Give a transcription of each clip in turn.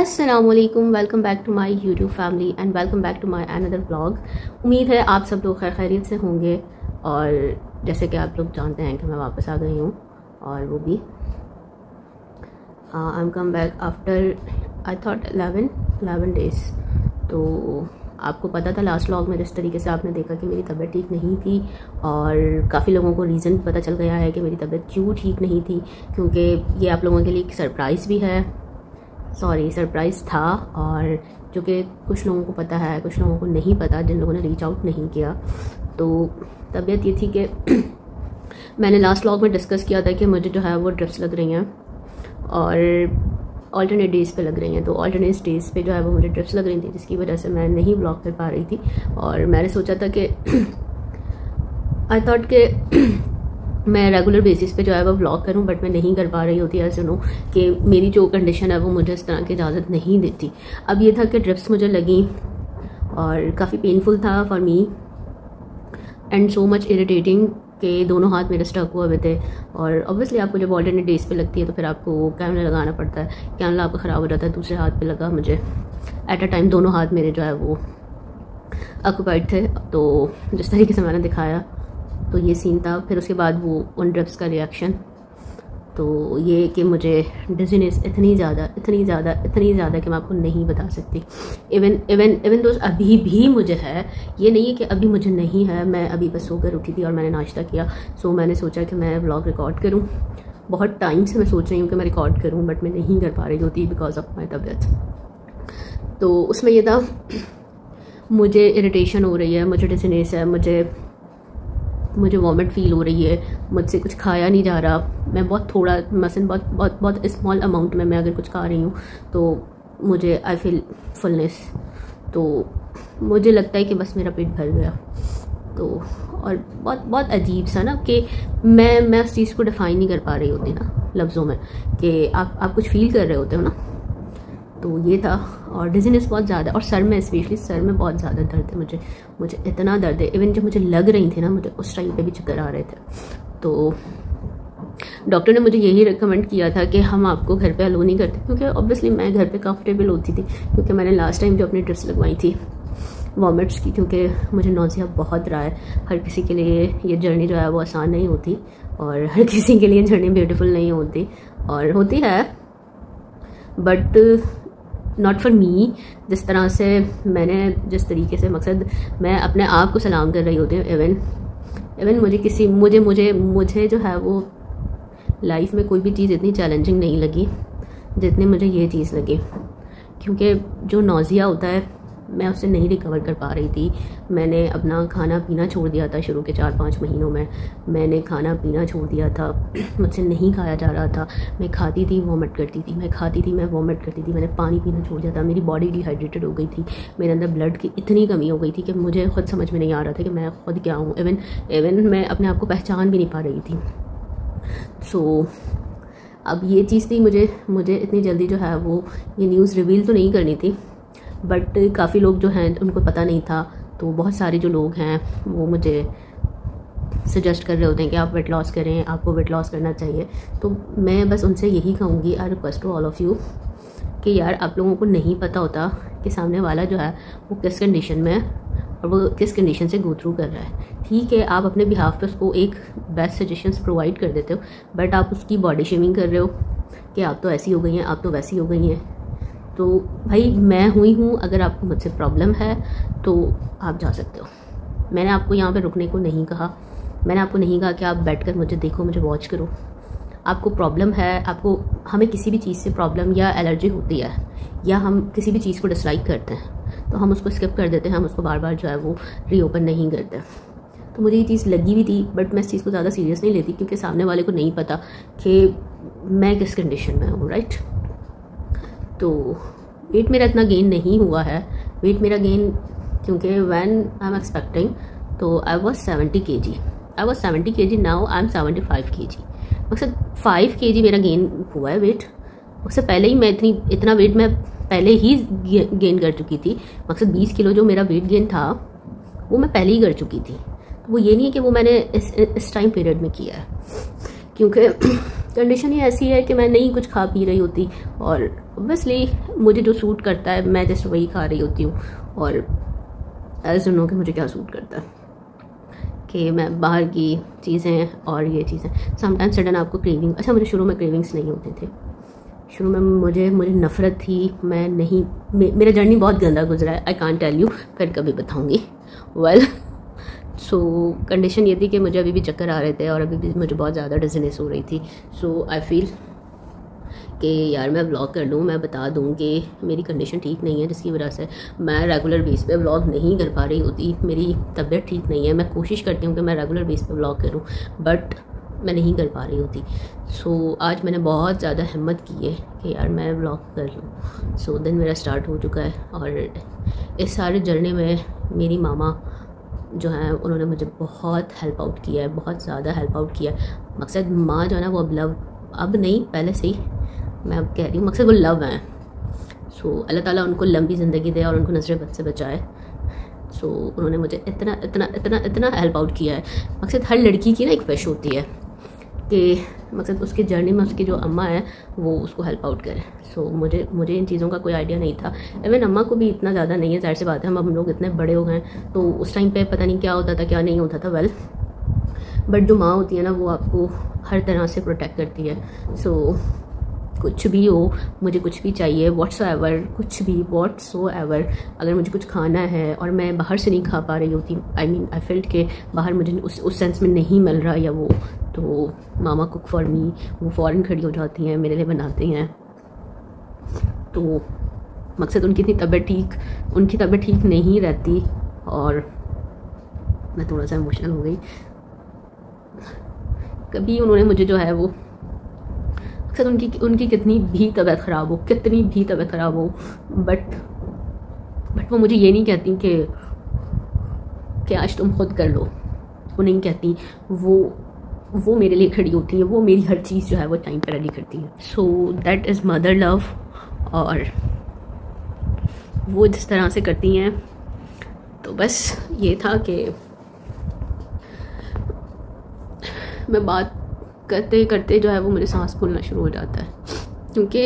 अस्सलामुअलैकुम, welcome back to my YouTube family and welcome back to my another vlog. उम्मीद है आप सब लोग खैरियत से होंगे और जैसे कि आप लोग जानते हैं कि मैं वापस आ गई हूँ और वो भी I am come back after I thought 11 days. तो आपको पता था लास्ट व्लॉग में जिस तरीके से आपने देखा कि मेरी तबीयत ठीक नहीं थी और काफ़ी लोगों को रीज़न पता चल गया है कि मेरी तबीयत क्यों ठीक नहीं थी, क्योंकि ये आप लोगों के लिए एक सरप्राइज़ भी है, सरप्राइज़ था। और जो कि कुछ लोगों को पता है, कुछ लोगों को नहीं पता, जिन लोगों ने रीच आउट नहीं किया। तो तबीयत ये थी कि मैंने लास्ट व्लॉग में डिस्कस किया था कि मुझे जो है वो ड्रिप्स लग रही हैं और ऑल्टरनेट डेज़ पे लग रही हैं। तो ऑल्टरनेट डेज़ पे जो है वो मुझे ड्रिप्स लग रही थी, जिसकी वजह से मैं नहीं व्लॉग कर पा रही थी। और मैंने सोचा था कि आई थॉट कि मैं रेगुलर बेसिस पे जो है वो व्लॉग करूं, बट मैं नहीं कर पा रही होती। ऐसे नो कि मेरी जो कंडीशन है वो मुझे इस तरह की इजाज़त नहीं देती। अब ये था कि ड्रिप्स मुझे लगी और काफ़ी पेनफुल था for me and so much irritating कि दोनों हाथ मेरे स्टक हुए थे। और ऑब्वियसली आपको जब ऑल्टरनेट डेज़ पे लगती है तो फिर आपको कैमरा लगाना पड़ता है, कैमरा आपका ख़राब हो जाता है। दूसरे हाथ पे लगा मुझे एट अ टाइम, दोनों हाथ मेरे जो है वो ऑक्यूपाइड थे। तो जिस तरीके से मैंने दिखाया तो ये सीन था। फिर उसके बाद वो उन ड्रिप्स का रिएक्शन, तो ये कि मुझे डिजीनेस इतनी ज़्यादा कि मैं आपको नहीं बता सकती। इवन तो अभी भी मुझे है, ये नहीं है कि अभी मुझे नहीं है। मैं अभी बस सोकर उठी थी और मैंने नाश्ता किया, सो मैंने सोचा कि मैं व्लॉग रिकॉर्ड करूं। बहुत टाइम से मैं सोच रही हूँ कि मैं रिकॉर्ड करूं, बट मैं नहीं कर पा रही होती बिकॉज ऑफ माई तबीयत। तो उसमें ये था, मुझे इरिटेशन हो रही है, मुझे डिजीनेस है, मुझे वॉमिट फील हो रही है, मुझसे कुछ खाया नहीं जा रहा। मैं बहुत थोड़ा मसन बहुत स्मॉल अमाउंट में मैं अगर कुछ खा रही हूँ तो मुझे आई फील फुलनेस। तो मुझे लगता है कि बस मेरा पेट भर गया। तो और बहुत अजीब सा ना कि मैं उस चीज़ को डिफ़ाइन नहीं कर पा रही होती ना लफ्ज़ों में, कि आप कुछ फील कर रहे होते हो ना। तो ये था। और डिजीनेस बहुत ज़्यादा, और सर में स्पेशली सर में बहुत ज़्यादा दर्द है। मुझे इतना दर्द है, इवन जब मुझे लग रही थी ना, मुझे उस टाइम पे भी चक्कर आ रहे थे। तो डॉक्टर ने मुझे यही रिकमेंड किया था कि हम आपको घर पे अलो नहीं करते, क्योंकि ऑब्वियसली मैं घर पे कंफर्टेबल होती थी, क्योंकि मैंने लास्ट टाइम जो अपनी ड्रिप्स लगवाई थी वॉमिट्स की, क्योंकि मुझे नौजिया बहुत रहा है। हर किसी के लिए ये जर्नी जो है वो आसान नहीं होती और हर किसी के लिए जर्नी ब्यूटीफुल नहीं होती, और होती है बट नॉट फॉर मी। जिस तरह से मैंने, जिस तरीके से, मकसद मैं अपने आप को सलाम कर रही होती हूँ। इवन मुझे जो है वो लाइफ में कोई भी चीज़ इतनी चैलेंजिंग नहीं लगी जितनी मुझे ये चीज़ लगी, क्योंकि जो नौजिया होता है मैं उससे नहीं रिकवर कर पा रही थी। मैंने अपना खाना पीना छोड़ दिया था शुरू के 4-5 महीनों में। मैंने खाना पीना छोड़ दिया था, मुझसे नहीं खाया जा रहा था। मैं खाती थी, वॉमिट करती थी, मैं खाती थी, मैं वॉमिट करती थी। मैंने पानी पीना छोड़ दिया था, मेरी बॉडी डिहाइड्रेटेड हो गई थी, मेरे अंदर ब्लड की इतनी कमी हो गई थी कि मुझे खुद समझ में नहीं आ रहा था कि मैं खुद क्या हूँ। इवन मैं अपने आप को पहचान भी नहीं पा रही थी। सो अब ये चीज़ थी, मुझे इतनी जल्दी जो है वो ये न्यूज़ रिवील तो नहीं करनी थी, बट काफ़ी लोग जो हैं उनको पता नहीं था। तो बहुत सारे जो लोग हैं वो मुझे सजेस्ट कर रहे होते हैं कि आप वेट लॉस करें, आपको वेट लॉस करना चाहिए। तो मैं बस उनसे यही कहूँगी, I request to all of you, कि यार आप लोगों को नहीं पता होता कि सामने वाला जो है वो किस कंडीशन में है और वो किस कंडीशन से गो थ्रू कर रहा है। ठीक है, आप अपने बिहाफ पे उसको एक बेस्ट सजेशंस प्रोवाइड कर देते हो, बट आप उसकी बॉडी शेमिंग कर रहे हो कि आप तो ऐसी हो गई हैं, आप तो वैसी हो गई हैं। तो भाई मैं हुई हूँ, अगर आपको मुझसे प्रॉब्लम है तो आप जा सकते हो। मैंने आपको यहाँ पे रुकने को नहीं कहा, मैंने आपको नहीं कहा कि आप बैठकर मुझे देखो, मुझे वॉच करो। आपको प्रॉब्लम है, आपको, हमें किसी भी चीज़ से प्रॉब्लम या एलर्जी होती है, या हम किसी भी चीज़ को डिसलाइक करते हैं तो हम उसको स्किप कर देते हैं, हम उसको बार बार जो है वो रीओपन नहीं करते। तो मुझे ये चीज़ लगी भी थी, बट मैं इस चीज़ को ज़्यादा सीरियस नहीं लेती, क्योंकि सामने वाले को नहीं पता कि मैं किस कंडीशन में हूँ, राइट। तो वेट मेरा इतना गेन नहीं हुआ है। वेट मेरा गेन, क्योंकि व्हेन आई एम एक्सपेक्टिंग तो I was 70 kg, now I am 75 kg। मकसद 5 kg मेरा गेन हुआ है वेट। उससे पहले ही मैं इतना वेट मैं पहले ही गेन कर चुकी थी। मकसद 20 किलो जो मेरा वेट गेन था वो मैं पहले ही कर चुकी थी। तो वो ये नहीं है कि वो मैंने इस टाइम पीरियड में किया है, क्योंकि कंडीशन ही ऐसी है कि मैं नहीं कुछ खा पी रही होती, और ऑब्वियसली मुझे जो सूट करता है मैं जस्ट वही खा रही होती हूँ, और ऐसा नो कि मुझे क्या सूट करता है कि मैं बाहर की चीज़ें और ये चीज़ें समटाइम सडन आपको क्रेविंग। अच्छा, मुझे शुरू में क्रेविंग्स नहीं होते थे, शुरू में मुझे नफ़रत थी, मैं नहीं, मेरा जर्नी बहुत गंदा गुजरा है, आई कांट टेल यू, फिर कभी बताऊँगी। वेल सो कंडीशन ये थी कि मुझे अभी भी चक्कर आ रहे थे और अभी भी मुझे बहुत ज़्यादा डिज़नेस हो रही थी। सो आई फील कि यार मैं व्लॉग कर लूँ, मैं बता दूँ कि मेरी कंडीशन ठीक नहीं है, जिसकी वजह से मैं रेगुलर बेस पे व्लॉग नहीं कर पा रही होती। मेरी तबीयत ठीक नहीं है, मैं कोशिश करती हूँ कि मैं रेगुलर बेस पे व्लॉग करूँ, बट मैं नहीं कर पा रही होती। सो आज मैंने बहुत ज़्यादा हिम्मत की है कि यार मैं व्लॉग कर लूँ। सो दिन मेरा स्टार्ट हो चुका है, और इस सारे जर्नी में मेरी मामा जो है उन्होंने मुझे बहुत हेल्प आउट किया है, बहुत ज़्यादा हेल्प आउट किया है। मकसद माँ जो है ना वो अब नहीं, पहले से ही मैं अब कह रही हूँ, मकसद वो लव है। सो अल्लाह ताला उनको लंबी ज़िंदगी दे और उनको नज़र बद से बचाए। सो उन्होंने मुझे इतना इतना इतना इतना हेल्प आउट किया है। मकसद हर लड़की की ना एक विश होती है कि मकसद उसकी जर्नी में उसकी जो अम्मा है वो उसको हेल्प आउट करे। सो मुझे इन चीज़ों का कोई आइडिया नहीं था, इवन अम्मा को भी इतना ज़्यादा नहीं है, जाहिर सी बात है, हम लोग इतने बड़े हो गए तो उस टाइम पे पता नहीं क्या होता था क्या नहीं होता था। वेल बट जो माँ होती है ना वो आपको हर तरह से प्रोटेक्ट करती है। सो कुछ भी हो, मुझे कुछ भी चाहिए, व्हाट्सएवर, कुछ भी व्हाट्सएवर, अगर मुझे कुछ खाना है और मैं बाहर से नहीं खा पा रही होती, आई फेल्ट के बाहर मुझे उस सेंस में नहीं मिल रहा या वो, तो मामा कुक फॉर मी, वो फ़ौरन खड़ी हो जाती हैं, मेरे लिए बनाती हैं। तो मकसद उनकी तबीयत ठीक नहीं रहती, और मैं थोड़ा सा इमोशनल हो गई। कभी उन्होंने मुझे जो है वो मकसद उनकी कितनी भी तबीयत ख़राब हो, बट वो मुझे ये नहीं कहती कि आज तुम खुद कर लो, वो नहीं कहती, वो मेरे लिए खड़ी होती है, वो मेरी हर चीज़ जो है वो टाइम पर रेडी करती है। So that is mother love, और वो जिस तरह से करती हैं, तो बस ये था कि मैं बात करते करते जो है वो मेरे सांस फूलना शुरू हो जाता है, क्योंकि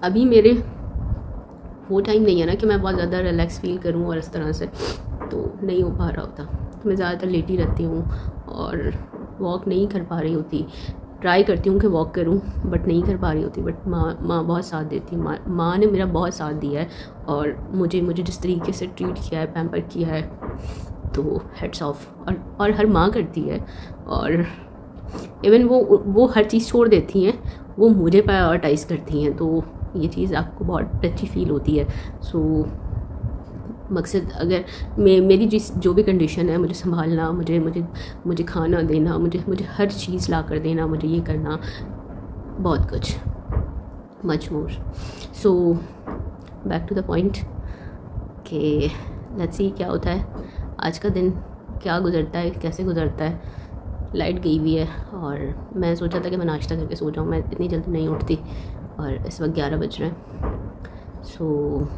अभी मेरे वो टाइम नहीं है ना कि मैं बहुत ज़्यादा रिलैक्स फील करूं, और इस तरह से तो नहीं हो पा रहा होता। तो मैं ज़्यादातर लेटी रहती हूँ और वॉक नहीं कर पा रही होती। ट्राई करती हूँ कि वॉक करूँ, बट नहीं कर पा रही होती। बट माँ बहुत साथ देती है, माँ ने मेरा बहुत साथ दिया है, और मुझे जिस तरीके से ट्रीट किया है, पैम्पर किया है, तो हेड्स ऑफ। और हर माँ करती है, और इवन वो हर चीज़ छोड़ देती हैं, वो मुझे प्रायोरिटाइज़ करती हैं, तो ये चीज़ आपको बहुत अच्छी फील होती है। सो मकसद अगर मेरी जो भी कंडीशन है, मुझे संभालना, मुझे खाना देना, मुझे हर चीज़ ला कर देना, मुझे ये करना, बहुत कुछ, much more. So back to the point कि लेट्स सी क्या होता है, आज का दिन क्या गुजरता है, कैसे गुजरता है। लाइट गई हुई है, और मैं सोचा था कि मैं नाश्ता करके सो जाऊँ, मैं इतनी जल्दी नहीं उठती, और इस वक्त 11 बज रहे हैं। सो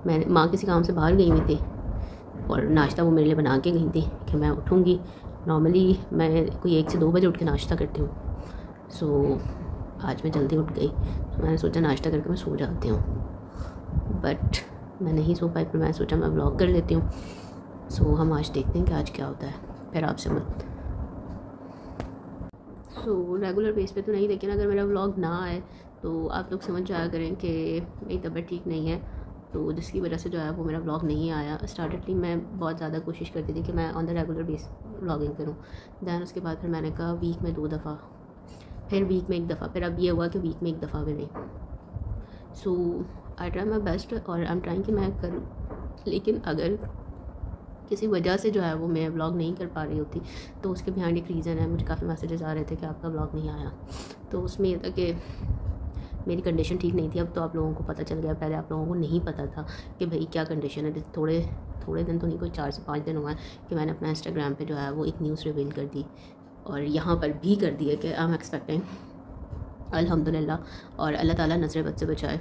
मैं माँ किसी काम से बाहर गई हुई थी, और नाश्ता वो मेरे लिए बना के गई थी कि मैं उठूँगी। नॉर्मली मैं कोई 1 से 2 बजे उठ के नाश्ता करती हूँ। सो आज मैं जल्दी उठ गई, तो मैंने सोचा नाश्ता करके मैं सो जाती हूँ, बट मैं नहीं सो पाई। फिर मैं सोचा मैं व्लॉग कर लेती हूँ। सो हम आज देखते हैं कि आज क्या होता है, फिर आपसे मिलते। सो रेगुलर बेस पे तो नहीं, लेकिन अगर मेरा व्लॉग ना आए तो आप लोग समझ जाया करें कि मेरी तबीयत ठीक नहीं है, तो जिसकी वजह से जो है वो मेरा व्लॉग नहीं आया। स्टार्टेडली मैं बहुत ज़्यादा कोशिश करती थी कि मैं on the regular base vlogging करूँ। दैन उसके बाद फिर मैंने कहा वीक में 2 दफ़ा, फिर वीक में 1 दफ़ा, फिर अब ये हुआ कि वीक में 1 दफ़ा भी नहीं। सो आई ट्राई माई बेस्ट, और आई एम ट्राइंग कि मैं करूँ, लेकिन अगर किसी वजह से जो है वो मैं व्लॉग नहीं कर पा रही होती, तो उसके बिहाइंड एक रीज़न है। मुझे काफ़ी मैसेजेस आ रहे थे कि आपका व्लॉग नहीं आया, तो उसमें ये था कि मेरी कंडीशन ठीक नहीं थी। अब तो आप लोगों को पता चल गया, पहले आप लोगों को नहीं पता था कि भाई क्या कंडीशन है। थोड़े दिन तो नहीं, कोई 4 से 5 दिन हुआ है कि मैंने अपना इंस्टाग्राम पे जो है वो एक न्यूज़ रिवील कर दी, और यहाँ पर भी कर दिया कि आई एम एक्सपेक्टिंग, अल्हम्दुलिल्लाह, और अल्लाह ताला नज़र बद से बचाए।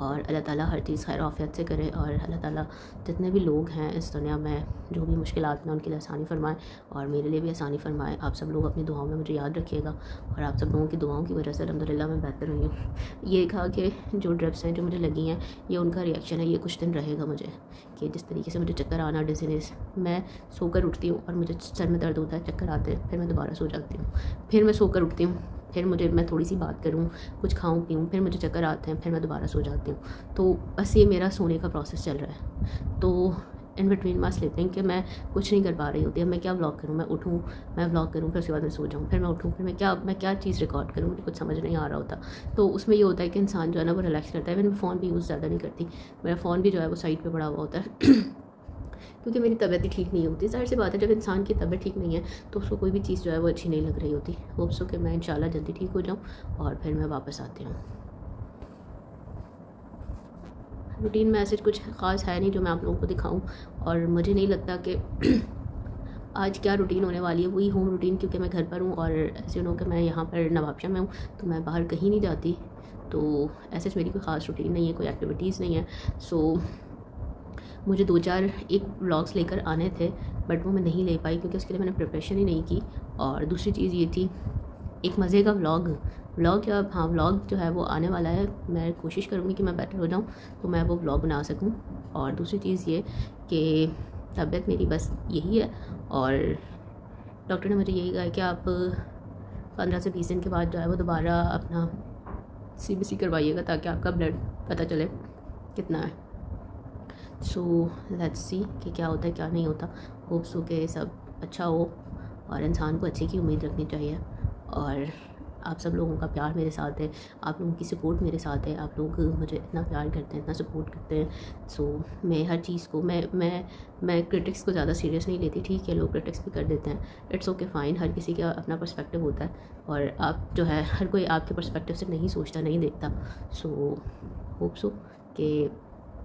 और अल्लाह ताला हर चीज़ खैर आफियत से करे, और अल्लाह ताला जितने भी लोग हैं इस दुनिया में जो भी मुश्किलात में, उनके लिए आसानी फरमाए और मेरे लिए भी आसानी फरमाए। आप सब लोग अपनी दुआओं में मुझे याद रखिएगा, और आप सब लोगों की दुआओं की वजह से अल्हम्दुलिल्लाह मैं बेहतर हुई हूँ। ये कहा कि जो ड्रिप्स हैं जो मुझे लगी हैं, ये उनका रिएक्शन है, ये कुछ दिन रहेगा मुझे, कि जिस तरीके से मुझे चक्कर आना, डिजीनेस, मैं सोकर उठती हूँ और मुझे सर में दर्द होता है, चक्कर आते हैं, फिर मैं दोबारा सो जाती हूँ, फिर मैं सोकर उठती हूँ, फिर मैं थोड़ी सी बात करूँ, कुछ खाऊं पीऊँ, फिर मुझे चक्कर आते हैं, फिर मैं दोबारा सो जाती हूँ। तो बस ये मेरा सोने का प्रोसेस चल रहा है। तो इन बिटवीन माई स्लीपिंग कि मैं कुछ नहीं कर पा रही होती। अब मैं क्या व्लॉग करूँ, मैं उठूँ, मैं व्लॉग करूँ, फिर उसके बाद मैं सो जाऊँ, फिर मैं उठूँ, फिर मैं क्या चीज़ रिकॉर्ड करूँ, मुझे कुछ समझ नहीं आ रहा होता। तो उसमें ये होता है कि इंसान जो है ना वो रिलैक्स करता है। मैं फ़ोन भी यूज़ ज़्यादा नहीं करती, मेरा फ़ोन भी जो है वो साइड पर पड़ा हुआ होता है क्योंकि मेरी तबीयत ही ठीक नहीं होती। ज़ाहिर सी बात है, जब इंसान की तबीयत ठीक नहीं है तो उसको कोई भी चीज़ जो है वो अच्छी नहीं लग रही होती। होप सो कि मैं इंशाल्लाह जल्दी ठीक हो जाऊँ और फिर मैं वापस आती हूँ। रूटीन में ऐसे कुछ ख़ास है नहीं जो मैं आप लोगों को दिखाऊं, और मुझे नहीं लगता कि आज क्या रूटीन होने वाली है, वही होम रूटीन, क्योंकि मैं घर पर हूँ और ऐसे हो कि मैं यहाँ पर नवाबशाह में हूँ, तो मैं बाहर कहीं नहीं जाती। तो ऐसे मेरी कोई ख़ास रूटीन नहीं है, कोई एक्टिविटीज़ नहीं है। सो मुझे 2-4 एक व्लॉग्स लेकर आने थे, बट वो मैं नहीं ले पाई क्योंकि उसके लिए मैंने प्रिपरेशन ही नहीं की। और दूसरी चीज़ ये थी, एक मज़े का व्लॉग या हाँ व्लॉग जो है वो आने वाला है। मैं कोशिश करूँगी कि मैं बेटर हो जाऊँ तो मैं वो व्लॉग बना सकूँ। और दूसरी चीज़ ये कि तबीयत मेरी बस यही है, और डॉक्टर ने मुझे यही कहा कि आप 15 से 20 दिन के बाद जो है वो दोबारा अपना CBC करवाइएगा, ताकि आपका ब्लड पता चले कितना है। सो लेट्स सी कि क्या होता है क्या नहीं होता। होप्स हो कि सब अच्छा हो, और इंसान को अच्छे की उम्मीद रखनी चाहिए। और आप सब लोगों का प्यार मेरे साथ है, आप लोगों की सपोर्ट मेरे साथ है, आप लोग मुझे इतना प्यार करते हैं, इतना सपोर्ट करते हैं। सो मैं हर चीज़ को मैं क्रिटिक्स को ज़्यादा सीरियस नहीं लेती। ठीक है, लोग क्रिटिक्स भी कर देते हैं, इट्स ओके फ़ाइन, हर किसी का अपना पर्सपेक्टिव होता है, और आप जो है हर कोई आपके पर्सपेक्टिव से नहीं सोचता, नहीं देखता। सो होप्स हो कि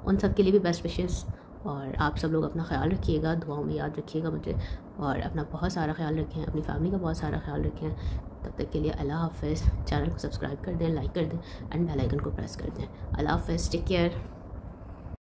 उन सब के लिए भी बेस्ट विशेस, और आप सब लोग अपना ख्याल रखिएगा, दुआओं में याद रखिएगा मुझे, और अपना बहुत सारा ख्याल रखें, अपनी फैमिली का बहुत सारा ख्याल रखें। तब तक के लिए अल्लाह हाफ़िज़। चैनल को सब्सक्राइब कर दें, लाइक कर दें, एंड बेल आइकन को प्रेस कर दें। अल्लाह हाफ़िज़, टेक केयर।